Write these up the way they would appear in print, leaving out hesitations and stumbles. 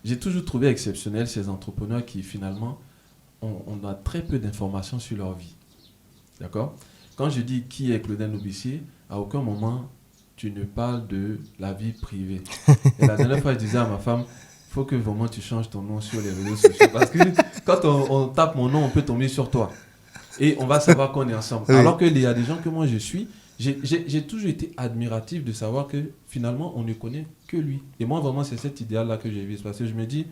j'ai toujours trouvé exceptionnel ces entrepreneurs qui finalement, on a très peu d'informations sur leur vie. D'accord? Quand je dis qui est Claudel Noubicier, à aucun moment tu ne parles de la vie privée. Et la dernière fois, je disais à ma femme, il faut que vraiment tu changes ton nom sur les réseaux sociaux parce que quand on tape mon nom, on peut tomber sur toi. Et on va savoir qu'on est ensemble. Oui. Alors qu'il y a des gens que moi je suis, j'ai toujours été admiratif de savoir que finalement on ne connaît que lui. Et moi vraiment c'est cet idéal-là que j'ai vu. Parce que je me dis,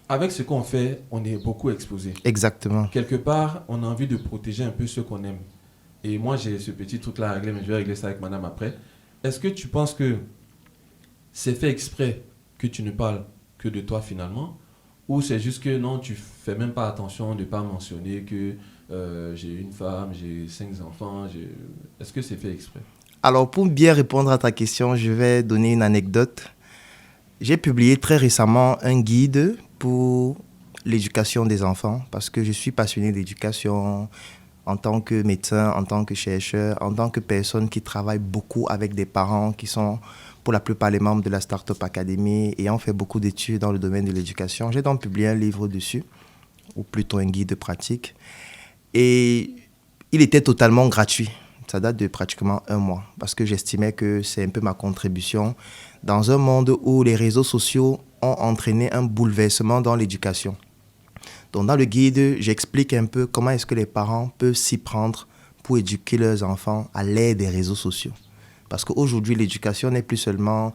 avec ce qu'on fait, on est beaucoup exposé. Exactement. Quelque part, on a envie de protéger un peu ceux qu'on aime. Et moi j'ai ce petit truc-là à régler, mais je vais régler ça avec madame après. Est-ce que tu penses que c'est fait exprès que tu ne parles que de toi finalement? Ou c'est juste que non, tu fais même pas attention de ne pas mentionner que j'ai une femme, j'ai 5 enfants. Est-ce que c'est fait exprès? Alors, pour bien répondre à ta question, je vais donner une anecdote. J'ai publié très récemment un guide pour l'éducation des enfants parce que je suis passionné d'éducation en tant que médecin, en tant que chercheur, en tant que personne qui travaille beaucoup avec des parents qui sont pour la plupart les membres de la Startup Academy et ont fait beaucoup d'études dans le domaine de l'éducation. J'ai donc publié un livre dessus, ou plutôt un guide pratique. Et il était totalement gratuit. Ça date de pratiquement un mois parce que j'estimais que c'est un peu ma contribution dans un monde où les réseaux sociaux ont entraîné un bouleversement dans l'éducation. Donc dans le guide, j'explique un peu comment est-ce que les parents peuvent s'y prendre pour éduquer leurs enfants à l'aide des réseaux sociaux. Parce qu'aujourd'hui, l'éducation n'est plus seulement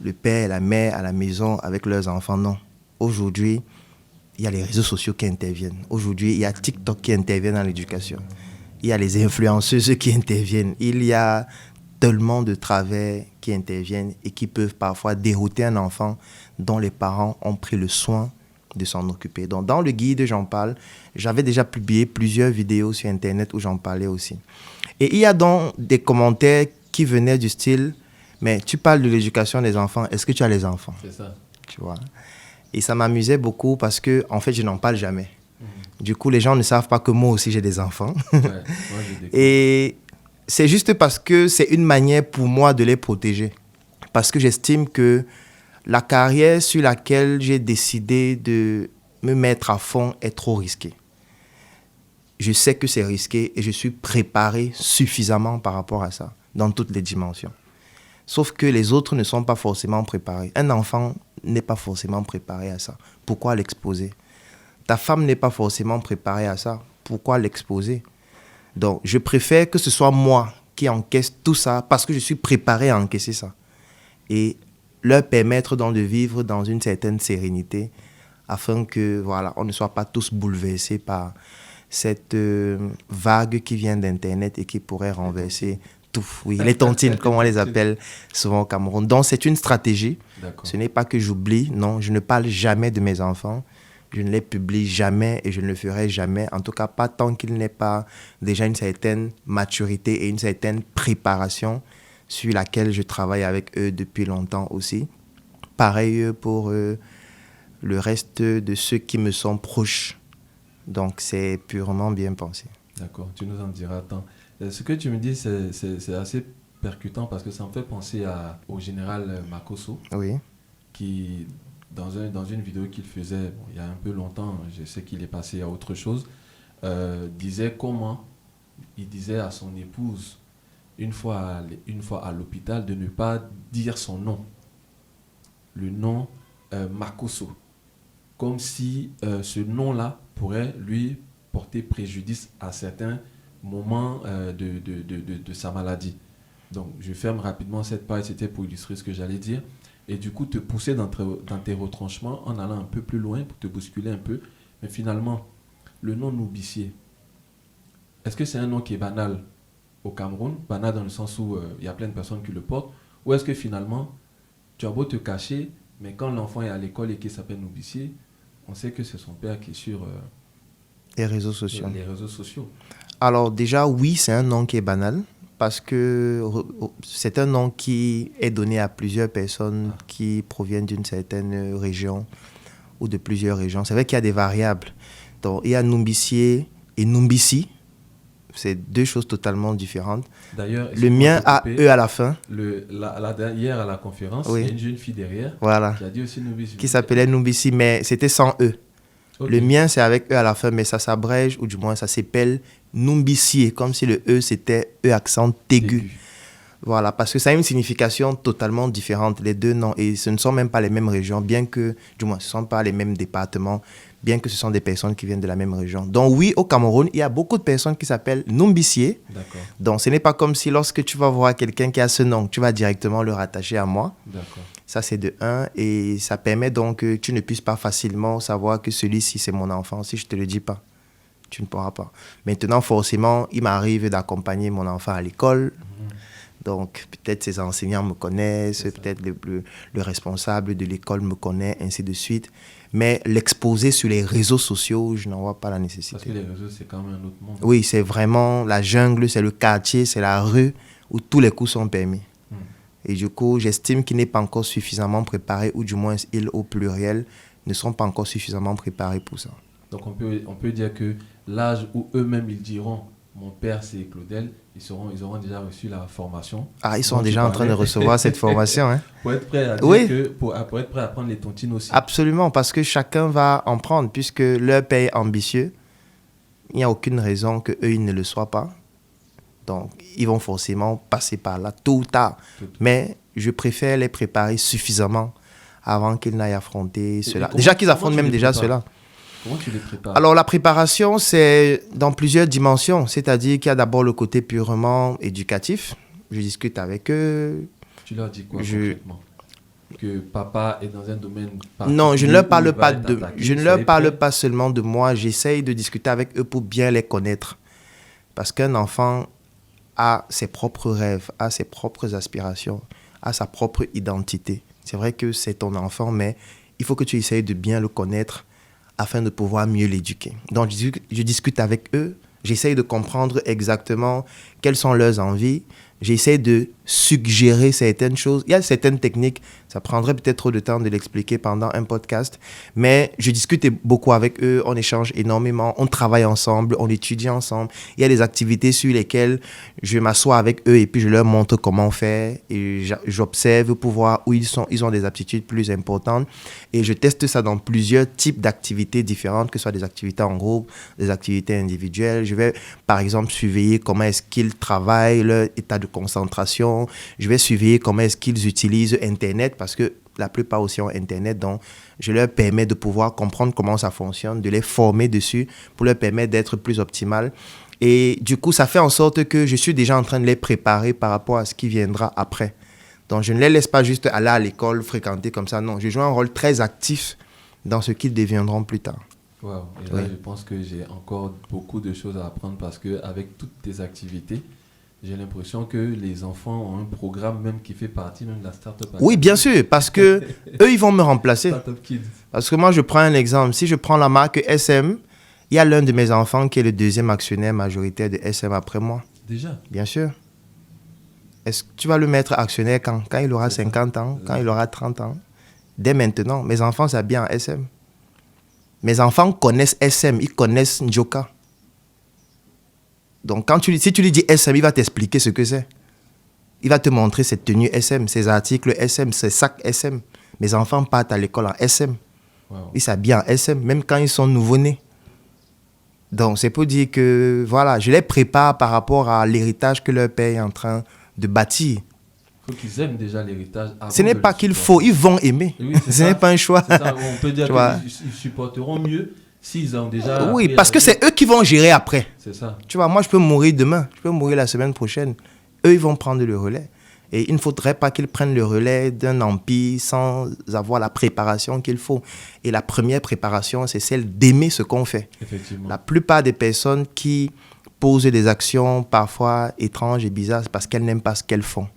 le père et la mère à la maison avec leurs enfants, non. Aujourd'hui, il y a les réseaux sociaux qui interviennent. Aujourd'hui, il y a TikTok qui intervient dans l'éducation. Il y a les influenceuses qui interviennent. Il y a tellement de travers qui interviennent et qui peuvent parfois dérouter un enfant dont les parents ont pris le soin de s'en occuper. Donc, dans le guide, j'en parle. J'avais déjà publié plusieurs vidéos sur Internet où j'en parlais aussi. Et il y a donc des commentaires qui venaient du style « Mais tu parles de l'éducation des enfants, est-ce que tu as les enfants ?» C'est ça. Tu vois. Et ça m'amusait beaucoup parce que, en fait, je n'en parle jamais. Du coup, les gens ne savent pas que moi aussi, j'ai des enfants. Ouais, moi j'ai découvert. Et c'est juste parce que c'est une manière pour moi de les protéger. Parce que j'estime que la carrière sur laquelle j'ai décidé de me mettre à fond est trop risquée. Je sais que c'est risqué et je suis préparé suffisamment par rapport à ça, dans toutes les dimensions. Sauf que les autres ne sont pas forcément préparés. Un enfant n'est pas forcément préparé à ça. Pourquoi l'exposer? Ta femme n'est pas forcément préparée à ça. Pourquoi l'exposer? Donc, je préfère que ce soit moi qui encaisse tout ça parce que je suis préparé à encaisser ça. Et leur permettre donc de vivre dans une certaine sérénité afin que, voilà, on ne soit pas tous bouleversés par cette vague qui vient d'Internet et qui pourrait renverser tout. Oui, les tontines, comme on les appelle souvent au Cameroun. Donc, c'est une stratégie. D'accord. Ce n'est pas que j'oublie, non, je ne parle jamais de mes enfants. Je ne les publie jamais et je ne le ferai jamais. En tout cas, pas tant qu'il n'est pas déjà une certaine maturité et une certaine préparation sur laquelle je travaille avec eux depuis longtemps aussi. Pareil pour le reste de ceux qui me sont proches. Donc, c'est purement bien pensé. D'accord, tu nous en diras tant. Ce que tu me dis, c'est assez percutant parce que ça me fait penser au général Makosso Oui, qui, dans une vidéo qu'il faisait bon, il y a un peu longtemps, je sais qu'il est passé à autre chose, disait comment il disait à son épouse une fois à l'hôpital de ne pas dire son nom, le nom Makosso, comme si ce nom-là pourrait lui porter préjudice à certains moments de sa maladie. Donc, je ferme rapidement cette page, c'était pour illustrer ce que j'allais dire. Et du coup, te pousser dans tes retranchements en allant un peu plus loin pour te bousculer un peu. Mais finalement, le nom Noubicier, est-ce que c'est un nom qui est banal au Cameroun? Banal dans le sens où il y a plein de personnes qui le portent. Ou est-ce que finalement, tu as beau te cacher, mais quand l'enfant est à l'école et qu'il s'appelle Noubicier, on sait que c'est son père qui est sur les réseaux sociaux. les réseaux sociaux. Alors déjà, oui, c'est un nom qui est banal parce que c'est un nom qui est donné à plusieurs personnes qui proviennent d'une certaine région ou de plusieurs régions. C'est vrai qu'il y a des variables. Donc, il y a Numbicier et Numbisi. C'est deux choses totalement différentes. D'ailleurs, Le mien a E à la fin. Hier à la conférence, Oui. il y a une jeune fille derrière Voilà. qui a dit aussi Numbisi. Qui s'appelait Numbisi, mais c'était sans E. Ok. Le mien, c'est avec E à la fin, mais ça s'abrège, ou du moins ça s'appelle Numbisi, comme si le E, c'était E accent aigu. Voilà, parce que ça a une signification totalement différente, les deux noms. Et ce ne sont même pas les mêmes régions, bien que, du moins, ce ne sont pas les mêmes départements, bien que ce sont des personnes qui viennent de la même région. Donc oui, au Cameroun, il y a beaucoup de personnes qui s'appellent Numbissier. D'accord. Donc ce n'est pas comme si lorsque tu vas voir quelqu'un qui a ce nom, tu vas directement le rattacher à moi. D'accord. Ça, c'est de un. Et ça permet donc que tu ne puisses pas facilement savoir que celui-ci, c'est mon enfant. Si je ne te le dis pas, tu ne pourras pas. Maintenant, forcément, il m'arrive d'accompagner mon enfant à l'école. Donc, peut-être ses enseignants me connaissent, peut-être le responsable de l'école me connaît, ainsi de suite. Mais l'exposer sur les réseaux sociaux, je n'en vois pas la nécessité. Parce que les réseaux, c'est quand même un autre monde. Oui, c'est vraiment la jungle, c'est le quartier, c'est la rue où tous les coups sont permis. Et du coup, j'estime qu'il n'est pas encore suffisamment préparé, ou du moins, ils, au pluriel, ne sont pas encore suffisamment préparés pour ça. Donc, on peut dire que l'âge où eux-mêmes, ils diront « Mon père, c'est Claudel », ils auront déjà reçu la formation. Ah, ils sont déjà en train de recevoir cette formation. Hein. Pour être prêt à dire Oui. pour être prêt à prendre les tontines aussi. Absolument, parce que chacun va en prendre, puisque leur père est ambitieux. Il n'y a aucune raison qu'eux, ils ne le soient pas. Donc, ils vont forcément passer par là, tôt ou tard. Mais je préfère les préparer suffisamment avant qu'ils n'aillent affronter cela. Déjà qu'ils affrontent même déjà cela. Comment tu les prépares? Alors, la préparation, c'est dans plusieurs dimensions. C'est-à-dire qu'il y a d'abord le côté purement éducatif. Je discute avec eux. Tu leur dis quoi concrètement? Que papa est dans un domaine particulier? Non, je ne leur parle pas je ne leur parle pas seulement de moi. J'essaye de discuter avec eux pour bien les connaître. Parce qu'un enfant a ses propres rêves, a ses propres aspirations, a sa propre identité. C'est vrai que c'est ton enfant, mais il faut que tu essayes de bien le connaître afin de pouvoir mieux l'éduquer. Donc, je discute avec eux, j'essaye de comprendre exactement quelles sont leurs envies, j'essaie de suggérer certaines choses. Il y a certaines techniques, ça prendrait peut-être trop de temps de l'expliquer pendant un podcast, mais je discute beaucoup avec eux, on échange énormément, on travaille ensemble, on étudie ensemble. Il y a des activités sur lesquelles je m'assois avec eux et puis je leur montre comment faire et j'observe pour voir où ils sont. Ils ont des aptitudes plus importantes et je teste ça dans plusieurs types d'activités différentes, que ce soit des activités en groupe, des activités individuelles. Je vais par exemple surveiller comment est-ce qu'ils travaillent, leur état de concentration. Je vais surveiller comment est-ce qu'ils utilisent Internet, parce que la plupart aussi ont Internet, donc je leur permets de pouvoir comprendre comment ça fonctionne, de les former dessus pour leur permettre d'être plus optimal. Et du coup, ça fait en sorte que je suis déjà en train de les préparer par rapport à ce qui viendra après. Donc, je ne les laisse pas juste aller à l'école, fréquenter comme ça. Non, je joue un rôle très actif dans ce qu'ils deviendront plus tard. Wow. Et là, je pense que j'ai encore beaucoup de choses à apprendre parce qu'avec toutes tes activités, j'ai l'impression que les enfants ont un programme même qui fait partie même de la Startup Academy. Oui, bien sûr, parce que eux, ils vont me remplacer. Startup Kids. Parce que moi, je prends un exemple. Si je prends la marque SM, il y a l'un de mes enfants qui est le deuxième actionnaire majoritaire de SM après moi. Déjà? Bien sûr. Est-ce que tu vas le mettre actionnaire quand il aura 50 ans, quand il aura 30 ans? Dès maintenant, mes enfants s'habillent en SM. Mes enfants connaissent SM, ils connaissent Njoka. Donc, si tu lui dis SM, il va t'expliquer ce que c'est. Il va te montrer cette tenue SM, ces articles SM, ces sacs SM. Mes enfants partent à l'école en SM. Wow. Ils s'habillent en SM, même quand ils sont nouveau-nés. Donc, c'est pour dire que, voilà, je les prépare par rapport à l'héritage que leur père est en train de bâtir. Il faut qu'ils aiment déjà l'héritage. Ce n'est pas qu'il faut, ils vont aimer. Oui, ce n'est pas un choix. Ça, on peut dire qu'ils supporteront mieux s'ils ont déjà... Oui, parce que c'est eux qui vont gérer après. C'est ça. Tu vois, moi, je peux mourir demain, je peux mourir la semaine prochaine. Eux, ils vont prendre le relais. Et il ne faudrait pas qu'ils prennent le relais d'un empire sans avoir la préparation qu'il faut. Et la première préparation, c'est celle d'aimer ce qu'on fait. Effectivement. La plupart des personnes qui posent des actions parfois étranges et bizarres, c'est parce qu'elles n'aiment pas ce qu'elles font.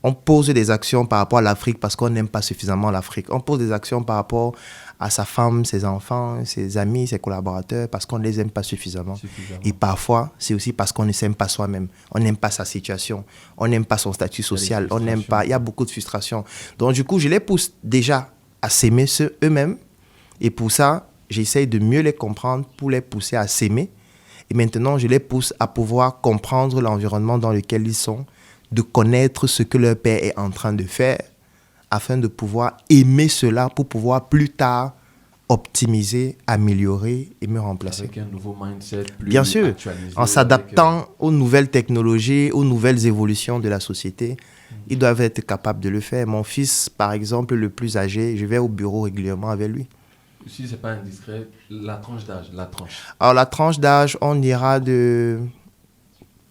On pose des actions par rapport à l'Afrique parce qu'on n'aime pas suffisamment l'Afrique. On pose des actions par rapport à sa femme, ses enfants, ses amis, ses collaborateurs parce qu'on ne les aime pas suffisamment. Et parfois, c'est aussi parce qu'on ne s'aime pas soi-même. On n'aime pas sa situation. On n'aime pas son statut social. On n'aime pas. Il y a beaucoup de frustration. Donc, du coup, je les pousse déjà à s'aimer eux-mêmes. Et pour ça, j'essaye de mieux les comprendre pour les pousser à s'aimer Et maintenant, je les pousse à pouvoir comprendre l'environnement dans lequel ils sont, de connaître ce que leur père est en train de faire, afin de pouvoir aimer cela pour pouvoir plus tard optimiser, améliorer et me remplacer. Avec un nouveau mindset plus Bien sûr, actualisé. en s'adaptant aux nouvelles technologies, aux nouvelles évolutions de la société, ils doivent être capables de le faire. Mon fils, par exemple, le plus âgé, je vais au bureau régulièrement avec lui. Si c'est pas indiscret, la tranche d'âge, Alors, la tranche d'âge, on ira de,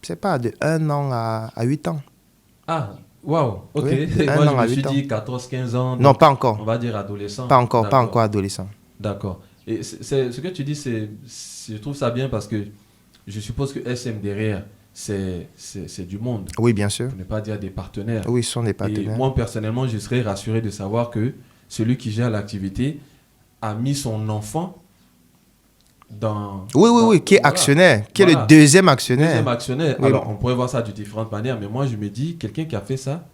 je sais pas, de 1 an à 8 ans. Ah, waouh, ok. Oui, Moi, 1 an je à me suis 8 ans. dit 14-15 ans. Non, pas encore. On va dire adolescent. Pas encore D'accord. adolescent. D'accord. Et ce que tu dis, je trouve ça bien parce que je suppose que SM derrière, c'est du monde. Oui, bien sûr. Pour ne pas dire des partenaires. Oui, ce sont des Et partenaires. moi, personnellement, je serais rassuré de savoir que celui qui gère l'activité a mis son enfant dans... Oui, qui est voilà. actionnaire, qui est Voilà. le deuxième actionnaire. Deuxième actionnaire. Oui. Alors, on pourrait voir ça de différentes manières, mais moi, je me dis, quelqu'un qui a fait ça,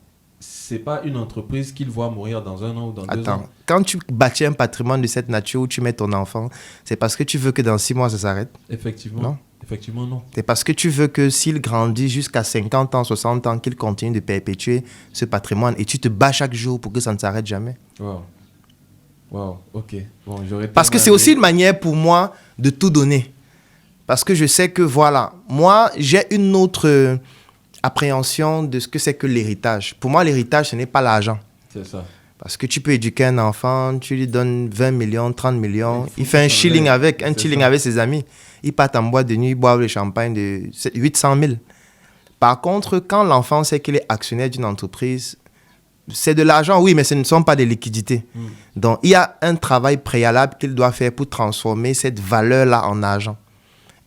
c'est pas une entreprise qu'il voit mourir dans 1 an ou dans 2 ans. Attends, quand tu bâtis un patrimoine de cette nature où tu mets ton enfant, c'est parce que tu veux que dans 6 mois, ça s'arrête. Effectivement. Non. Effectivement, non. C'est parce que tu veux que s'il grandit jusqu'à 50 ans, 60 ans, qu'il continue de perpétuer ce patrimoine et tu te bats chaque jour pour que ça ne s'arrête jamais. Wow. Wow, ok. Bon, j'aurais Parce que c'est tellement aussi aimé- une manière pour moi de tout donner. Parce que je sais que, voilà, moi, j'ai une autre appréhension de ce que c'est que l'héritage. Pour moi, l'héritage, ce n'est pas l'argent. C'est ça. Parce que tu peux éduquer un enfant, tu lui donnes 20 millions, 30 millions, il faut fait un qu'il s'en shilling aille. avec, un C'est chilling ça. avec ses amis. Ils partent en boîte de nuit, ils boivent le champagne de 800 000. Par contre, quand l'enfant sait qu'il est actionnaire d'une entreprise, c'est de l'argent, oui, mais ce ne sont pas des liquidités. Donc, il y a un travail préalable qu'il doit faire pour transformer cette valeur-là en argent.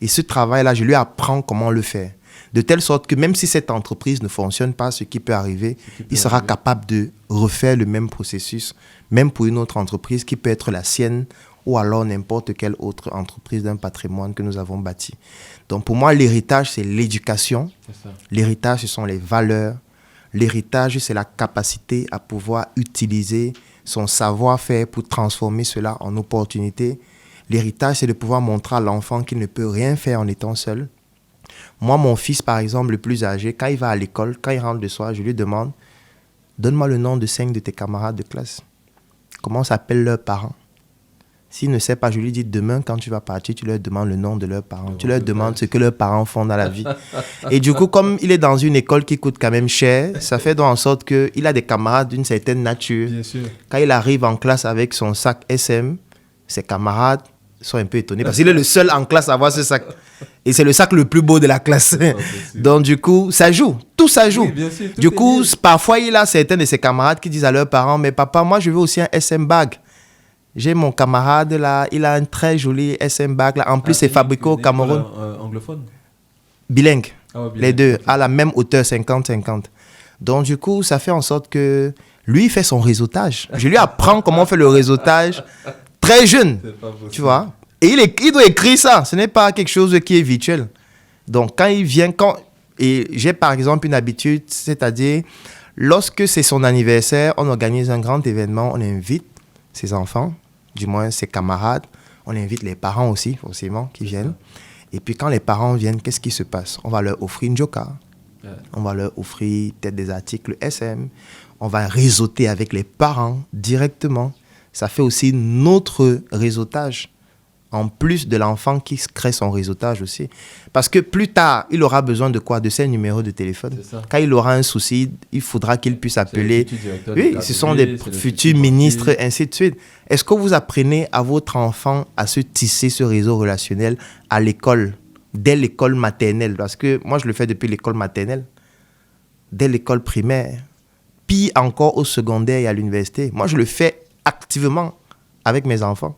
Et ce travail-là, je lui apprends comment le faire. De telle sorte que même si cette entreprise ne fonctionne pas, ce qui peut arriver, il sera capable de refaire le même processus, même pour une autre entreprise qui peut être la sienne ou alors n'importe quelle autre entreprise d'un patrimoine que nous avons bâti. Donc pour moi, l'héritage, c'est l'éducation. C'est ça. L'héritage, ce sont les valeurs. L'héritage, c'est la capacité à pouvoir utiliser son savoir-faire pour transformer cela en opportunité. L'héritage, c'est de pouvoir montrer à l'enfant qu'il ne peut rien faire en étant seul. Moi, mon fils, par exemple, le plus âgé, quand il va à l'école, quand il rentre le soir, je lui demande, donne-moi le nom de 5 de tes camarades de classe. Comment s'appellent leurs parents? S'il ne sait pas, je lui dis, demain, quand tu vas partir, tu leur demandes le nom de leurs parents. Tu leur demandes ce que leurs parents font dans la vie. Et du coup, comme il est dans une école qui coûte quand même cher, ça fait donc en sorte qu'il a des camarades d'une certaine nature. Bien sûr. Quand il arrive en classe avec son sac SM, ses camarades sont un peu étonnés parce qu'il est le seul en classe à avoir ce sac. Et c'est le sac le plus beau de la classe. Donc du coup, ça joue. Tout ça joue. Oui, bien sûr, tout Du est coup, lié. parfois, il a certains de ses camarades qui disent à leurs parents, mais papa, moi, je veux aussi un SM bag. J'ai mon camarade là, il a un très joli SM bag là. En plus, c'est fabriqué au Cameroun. Anglophone. Bilingue. Ah ouais, bilingue, Les deux, ok. à la même hauteur, 50-50. Donc du coup, ça fait en sorte que lui, il fait son réseautage. Je lui apprends comment on fait le réseautage très jeune. C'est pas possible. Tu vois? Et il doit écrire ça. Ce n'est pas quelque chose qui est virtuel. Donc, quand il vient, et j'ai par exemple une habitude, c'est-à-dire, lorsque c'est son anniversaire, on organise un grand événement, on invite ses enfants, du moins ses camarades, on invite les parents aussi, forcément, qui viennent. Et puis, quand les parents viennent, qu'est-ce qui se passe? On va leur offrir une joker. Ouais. On va leur offrir peut-être des articles SM. On va réseauter avec les parents directement. Ça fait aussi notre réseautage. En plus de l'enfant qui crée son réseautage aussi. Parce que plus tard, il aura besoin de quoi? De ses numéros de téléphone. C'est ça. Quand il aura un souci, il faudra qu'il puisse C'est le appeler. futur directeur de Oui, cabinet, ce sont des c'est le futurs futur ministres, banquier. ainsi de suite. Est-ce que vous apprenez à votre enfant à se tisser ce réseau relationnel à l'école, dès l'école maternelle? Parce que moi, je le fais depuis l'école maternelle, dès l'école primaire, puis encore au secondaire et à l'université. Moi, je le fais activement avec mes enfants.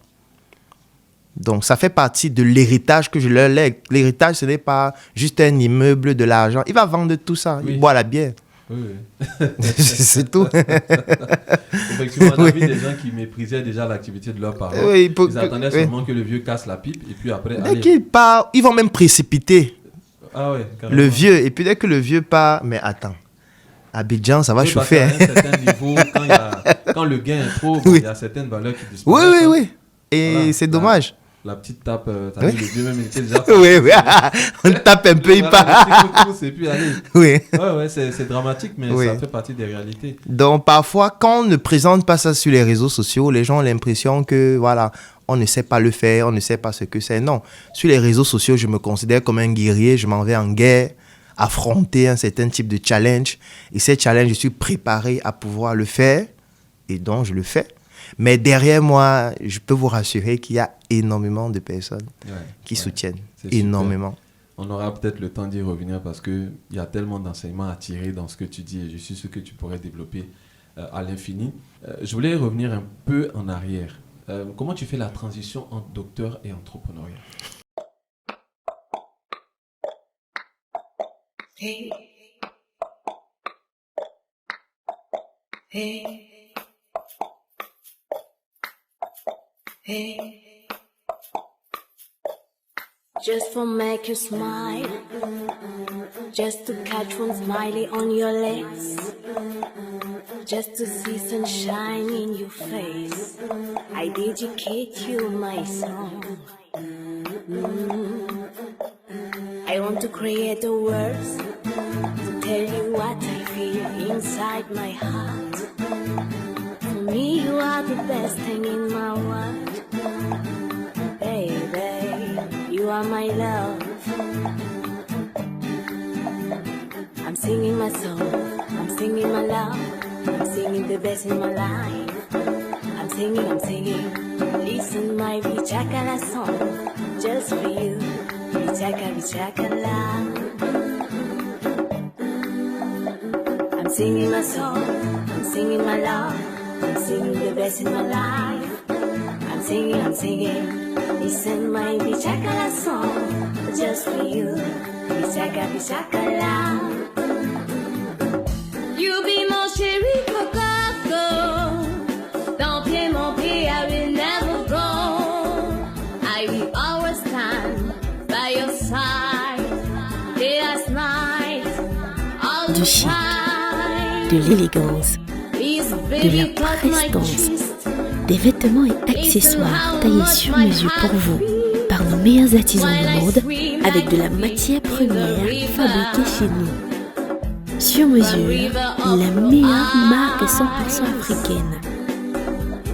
Donc, ça fait partie de l'héritage que je leur lègue. L'héritage, ce n'est pas juste un immeuble, de l'argent. Il va vendre tout ça. Oui. Il boit la bière. Oui, oui. C'est tout. Effectivement, on a Oui. vu des gens qui méprisaient déjà l'activité de leurs parents. Oui, il peut- Ils attendaient oui. seulement que le vieux casse la pipe et puis après, Dès allez. qu'il part, ils vont même précipiter Ah ouais, carrément. le vieux. Et puis, dès que le vieux part, mais attends, Abidjan, ça va Oui, parce chauffer. qu'à Hein. un certain niveau, quand le gain est trop, bon, Oui. il y a certaines valeurs qui Oui, disparaissent. oui, oui. Et Voilà. c'est dommage. la petite tape, t'as Oui. vu, le vieux même était déjà... Oui, oui. On tape un peu, il Voilà, part. le petit coup de pouce, et puis allez. Oui. Ouais, c'est dramatique, mais Oui. ça fait partie des réalités. Donc parfois, quand on ne présente pas ça sur les réseaux sociaux, les gens ont l'impression que voilà, on ne sait pas le faire, on ne sait pas ce que c'est. Non, sur les réseaux sociaux, je me considère comme un guerrier, je m'en vais en guerre, affronter un certain type de challenge. Et ces challenges, je suis préparé à pouvoir le faire, et donc je le fais. Mais derrière moi, je peux vous rassurer qu'il y a énormément de personnes qui soutiennent, c'est super. énormément. On aura peut-être le temps d'y revenir parce qu'il y a tellement d'enseignements à tirer dans ce que tu dis et je suis sûr que tu pourrais développer à l'infini. Je voulais revenir un peu en arrière. Comment tu fais la transition entre docteur et entrepreneuriat? Hey. Hey. Hey. Just for make you smile, just to catch one smiley on your lips, just to see sunshine in your face. I dedicate you my song. I want to create the words to tell you what I feel inside my heart. For me, you are the best thing in my world. Baby, you are my love. I'm singing my song, I'm singing my love, I'm singing the best in my life. I'm singing, listen my Bichakala song, just for you, Bichakala. I'm singing my song, I'm singing my love, I'm singing the best in my life. I'm singing, listen my Bichakala song, just for you, Bichakala. You be mon chéri coco, don't play mon pied, I will never go. I will always stand by your side, day as night, all Du the chic, time. de l'élégance, Please, de baby, la cut my prestance, twist. des vêtements et accessoires taillés sur mesure pour vous par nos meilleurs artisans de mode avec de la matière première fabriquée chez nous. Sur mesure, la meilleure marque 100% africaine.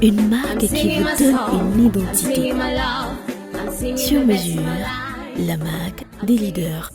Une marque qui vous donne une identité. Sur mesure, la marque des leaders.